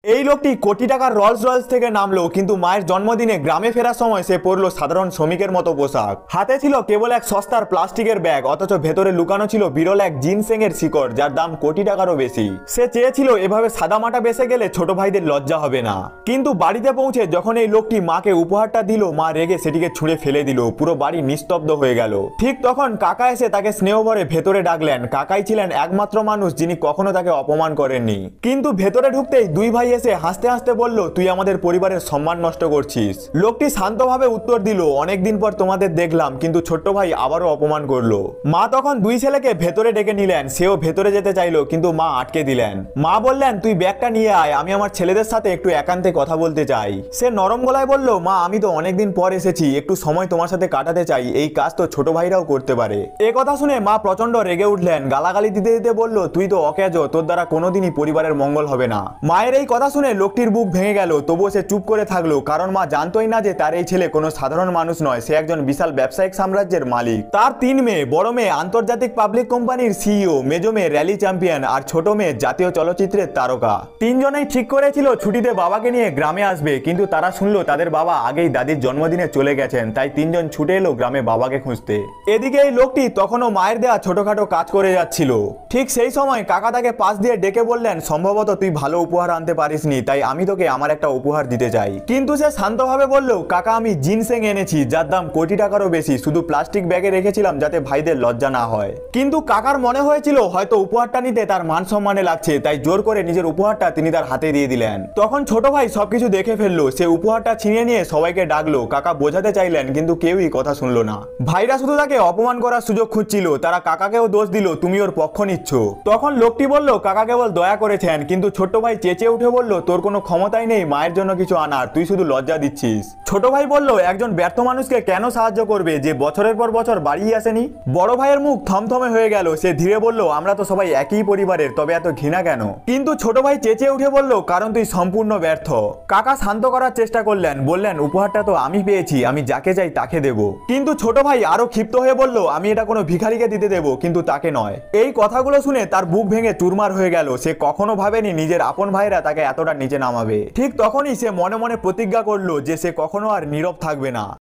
এই লোকটি কোটি টাকার রলস রয়েলস থেকে নামলো, কিন্তু মায়ের জন্মদিনে গ্রামে ফেরার সময় সে পরলো সাধারণ শ্রমিকের মতো পোশাক। হাতে ছিল কেবল এক সস্তার প্লাস্টিকের ব্যাগ, অথচ ভেতরে লুকানো ছিল বিরল এক জিনসেং এর শিকড়, যার দাম কোটি টাকারও বেশি। সে চেয়েছিল এভাবে সাদামাটা বেসে গেলে ছোট ভাইদের লজ্জা হবে না। কিন্তু বাড়িতে পৌঁছে যখন এই লোকটি মাকে উপহারটা দিল, মা রেগে সেটিকে ছুঁড়ে ফেলে দিল। পুরো বাড়ি নিস্তব্ধ হয়ে গেল। ঠিক তখন কাকা এসে তাকে স্নেহ ভরে ভেতরে ডাকলেন। কাকাই ছিলেন একমাত্র মানুষ যিনি কখনো তাকে অপমান করেননি। কিন্তু ভেতরে ঢুকতেই দুই ভাই এসে হাসতে হাসতে বলল, তুই আমাদের পরিবারের সম্মান নষ্ট করছিস। লোকটি শান্তভাবে উত্তর দিল, অনেকদিন পর তোমাদের দেখলাম, কিন্তু ছোট্ট ভাই আবারও অপমান করলো। মা তখন দুই ছেলেকে ভেতরে ডেকে নিলেন। সেও ভেতরে যেতে চাইলো, কিন্তু মা আটকে দিলেন। মা বললেন, তুই ব্যাগটা নিয়ে আয়, আমি আমার ছেলেদের সাথে একটু একান্তে কথা বলতে চাই। সে নরম গলায় বলল, মা আমি তো অনেকদিন পর এসেছি, একটু সময় তোমার সাথে কাটাতে চাই। এই কাজ তো ছোট ভাইরাও করতে পারে। এ কথা শুনে মা প্রচন্ড রেগে উঠলেন। গালাগালি দিতে দিতে বলল, তুই তো অকেজো, তোর দ্বারা কোনোদিনই পরিবারের মঙ্গল হবে না। মায়ের এই কথা শুনে লোকটির বুক ভেঙে গেল, তবুও সে চুপ করে থাকলো, কারণ মা জানতোই না যে তার এই ছেলে কোনো সাধারণ মানুষ নয়, সে একজন বিশাল ব্যবসায়িক সাম্রাজ্যের মালিক। তার তিন মেয়ে, বড় মেয়ে আন্তর্জাতিক পাবলিক কোম্পানির সিইও, মেজো মেয়ে র্যালি চ্যাম্পিয়ন, আর ছোট মেয়ে জাতীয় চলচ্চিত্রের তারকা। তিনজনেই ঠিক করেছিল ছুটিতে বাবাকে নিয়ে গ্রামে আসবে, কিন্তু তারা শুনলো তাদের বাবা আগেই দাদির জন্মদিনে চলে গেছেন। তাই তিনজন ছুটে এলো গ্রামে বাবাকে খুঁজতে। এদিকে এই লোকটি তখনও মায়ের দেয়া ছোটখাটো কাজ করে যাচ্ছিল। ঠিক সেই সময় কাকা তাকে পাশ দিয়ে ডেকে বললেন, সম্ভবত তুই ভালো উপহার আনতে পারিসনি, তাই আমি তোকে আমার একটা উপহার দিতে চাই। কিন্তু সে শান্তভাবে বলল, কাকা আমি জিনসেং এনেছি, যার দাম কোটি টাকারও বেশি, শুধু প্লাস্টিক ব্যাগে রেখেছিলাম যাতে ভাইদের লজ্জা না হয়। কিন্তু কাকার মনে হয়েছিল হয়তো উপহারটা নিতে তার মান সম্মানে লাগছে, তাই জোর করে নিজের উপহারটা তিনি তার হাতে দিয়ে দিলেন। তখন ছোট ভাই সবকিছু দেখে ফেললো। সে উপহারটা ছিনিয়ে নিয়ে সবাইকে ডাকলো। কাকা বোঝাতে চাইলেন, কিন্তু কেউই কথা শুনলো না। ভাইরা শুধু তাকে অপমান করার সুযোগ খুঁজছিল। তারা কাকাকেও দোষ দিল, তুমি ওর পক্ষ নিচ্ছ। তখন লোকটি বলল, কাকা কেবল দয়া করেছেন। কিন্তু ছোট্ট ভাই চেঁচিয়ে উঠে বলল, তোর কোনো ক্ষমতাই নেই মায়ের জন্য কিছু আনার, তুই শুধু লজ্জা দিচ্ছিস। ছোট ভাই বলল, একজন ব্যর্থ মানুষকে কেন সাহায্য করবে যে বছরের পর বছর বাড়ি আসেনি? বড় ভাইয়ের মুখ থমথমে হয়ে গেল। সে ধীরে বলল, আমরা তো সবাই একই পরিবারের, তবে এত ঘৃণা কেন? কিন্তু ছোট ভাই চেঁচিয়ে উঠে বলল, কারণ তুই সম্পূর্ণ ব্যর্থ। কাকা শান্ত করার চেষ্টা করলেন, বললেন, উপহারটা তো আমি পেয়েছি, আমি যাকে চাই তাকে দেব। কিন্তু ছোট ভাই আরো ক্ষিপ্ত হয়ে বলল, আমি এটা কোনো ভিখারিকে দিতে দেব, কিন্তু তাকে নয়। এই কথাগুলো শুনে তার বুক ভেঙে চুরমার হয়ে গেল। সে কখনো ভাবেনি নিজের আপন ভাইরা তাকে এতটা নিচে নামাবে। ঠিক তখনই সে মনে মনে প্রতিজ্ঞা করলো যে সে কখনো আর নীরব থাকবে না।